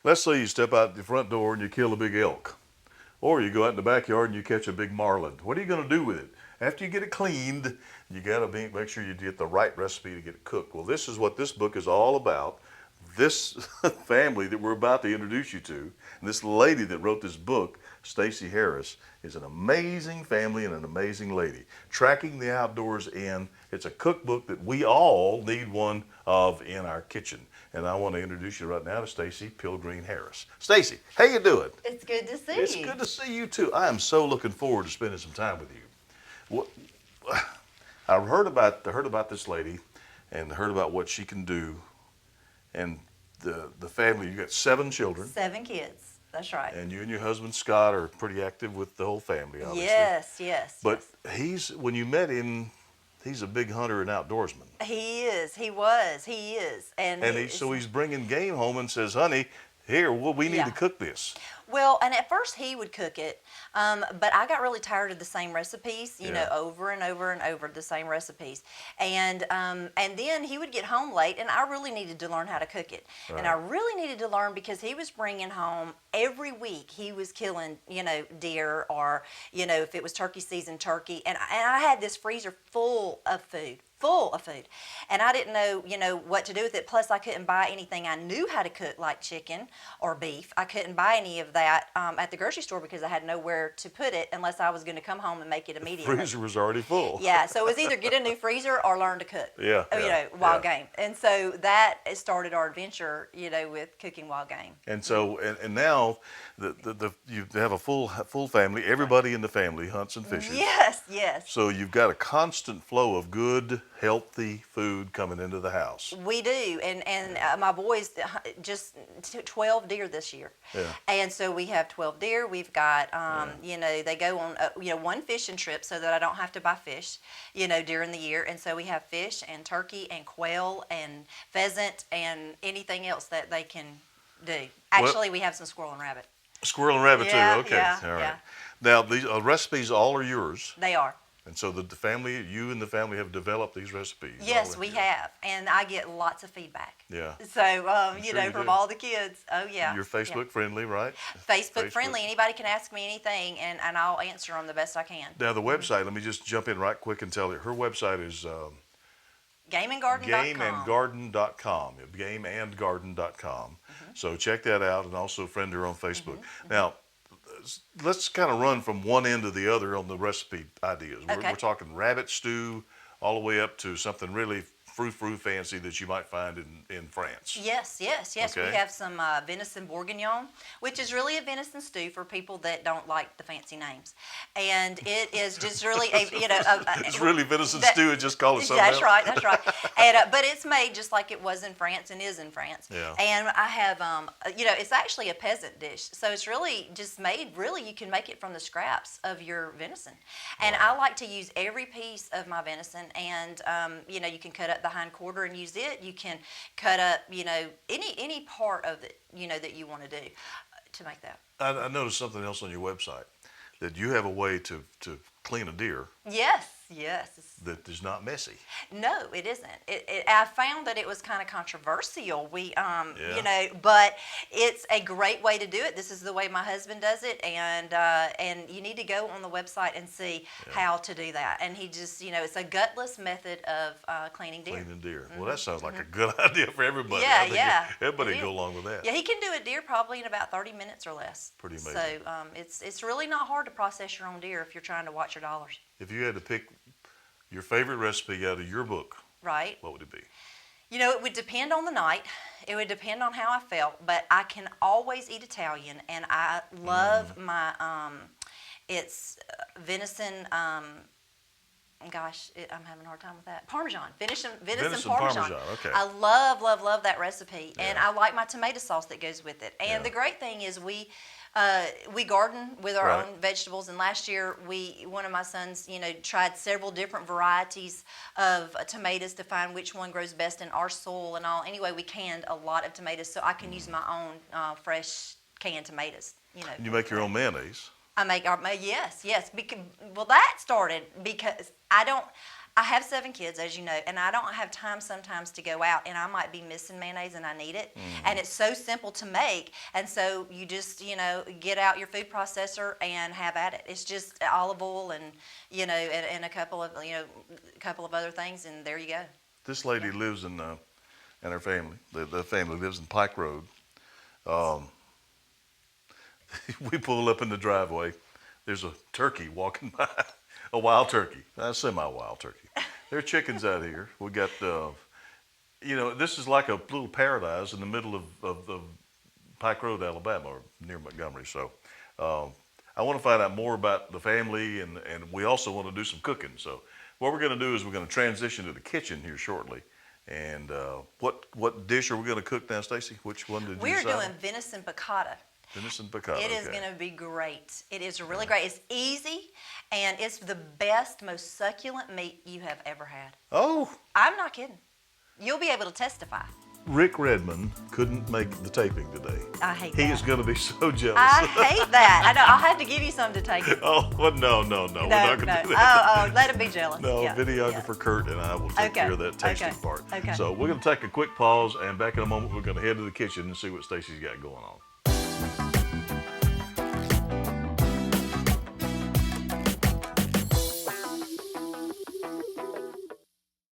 Let's say you step out the front door and you kill a big elk. Or you go out in the backyard and you catch a big marlin. What are you going to do with it? After you get it cleaned, you got to make sure you get the right recipe to get it cooked. Well, this is what this book is all about. This family that we're about to introduce you to, and this lady that wrote this book, Stacy Harris, is an amazing family and an amazing lady. Tracking the Outdoors In. It's a cookbook that we all need one of in our kitchen. And I want to introduce you right now to Stacy Pilgreen Harris. Stacy, how you doing? It's good to see It's you. good to see you too. I am so looking forward to spending some time with you. What, I heard about this lady, and heard about what she can do, and the family. You got 7 children. 7 kids. That's right. And you and your husband Scott are pretty active with the whole family, obviously. Yes, yes. But yes. when you met him, he's a big hunter and outdoorsman. He is. He was. He is. So he's bringing game home and says, "Honey, here, we need to cook this." Well, and at first he would cook it, but I got really tired of the same recipes, you know, over and over and over the same recipes. And then he would get home late, and I really needed to learn how to cook it. Right. And I really needed to learn because he was bringing home every week. He was killing, deer, or, if it was turkey season, turkey. And I had this freezer full of food. And I didn't know, what to do with it. Plus, I couldn't buy anything I knew how to cook, like chicken or beef. I couldn't buy any of that at the grocery store because I had nowhere to put it unless I was going to come home and make it immediately. The freezer was already full. Yeah, so it was either get a new freezer or learn to cook. Wild game. And so that started our adventure, with cooking wild game. And so, and now, you have a full family. Everybody in the family hunts and fishes. Yes. So you've got a constant flow of good, healthy food coming into the house. We do, and my boys just 12 deer this year. Yeah. And so we have 12 deer. We've got, they go on, one fishing trip so that I don't have to buy fish, during the year. And so we have fish and turkey and quail and pheasant and anything else that they can do. Actually, we have some squirrel and rabbit. Squirrel and rabbit too. Okay. Yeah, all right. yeah. Now these recipes all are yours. They are. And so you and the family have developed these recipes. Yes, we have, and I get lots of feedback. Yeah. So, from all the kids. Oh, yeah. You're Facebook friendly, right? Facebook friendly. Anybody can ask me anything, and I'll answer them the best I can. Now, the website, let me just jump in right quick and tell you. Her website is gameandgarden.com. Gameandgarden.com. So check that out, and also friend her on Facebook. Now, let's kind of run from one end to the other on the recipe ideas. Okay. We're talking rabbit stew all the way up to something really frou-frou fancy that you might find in France. Yes. Okay. We have some venison bourguignon, which is really a venison stew for people that don't like the fancy names. And it is just really it's really venison stew and just call it something else. That's right. And but it's made just like it was in France and is in France. Yeah. And I have it's actually a peasant dish. So it's really just made, you can make it from the scraps of your venison. And I like to use every piece of my venison, and you can cut up the hind quarter and use it. You can cut up, any part of it, that you want to do to make that. I noticed something else on your website, that you have a way to clean a deer. Yes. That is not messy. No, it isn't. I found that it was kind of controversial. But it's a great way to do it. This is the way my husband does it, and you need to go on the website and see how to do that. And he just, it's a gutless method of cleaning deer. Well, that sounds like a good idea for everybody. Yeah. Everybody go along with that. Yeah, he can do a deer probably in about 30 minutes or less. Pretty amazing. So it's really not hard to process your own deer if you're trying to watch your dollars. If you had to pick your favorite recipe out of your book, right, what would it be? It would depend on the night. It would depend on how I felt, but I can always eat Italian, and I love my it's venison. I'm having a hard time with that. Parmesan, venison Parmesan. Okay. I love that recipe, and I like my tomato sauce that goes with it. And the great thing is we garden with our own vegetables, and last year one of my sons, tried several different varieties of tomatoes to find which one grows best in our soil and all. Anyway, we canned a lot of tomatoes, so I can use my own fresh canned tomatoes. And you make your own mayonnaise. I make yes. That started because I have 7 kids, as you know, and I don't have time sometimes to go out, and I might be missing mayonnaise and I need it. And it's so simple to make, and so you just, get out your food processor and have at it. It's just olive oil and, and a couple of, other things, and there you go. This lady lives in, and her family, the family lives in Pike Road. We pull up in the driveway. There's a turkey walking by, a wild turkey, a semi-wild turkey. There are chickens out here. We got, this is like a little paradise in the middle of Pike Road, Alabama, or near Montgomery. So I want to find out more about the family, and we also want to do some cooking. So what we're going to do is we're going to transition to the kitchen here shortly. And what dish are we going to cook now, Stacy? Which one did you We're decide? doing venison piccata. Venison piccata. It is going to be great. It is really great. It's easy, and it's the best, most succulent meat you have ever had. Oh, I'm not kidding. You'll be able to testify. Rick Redmond couldn't make the taping today. I hate He that. is going to be so jealous. I hate that. I know. I'll have to give you some to take. Oh, well, no. We're not going to do that. Oh, let him be jealous. No, Yeah, videographer Kurt and I will take care of that tasting part. Okay. So we're going to take a quick pause, and back in a moment, we're going to head to the kitchen and see what Stacy's got going on.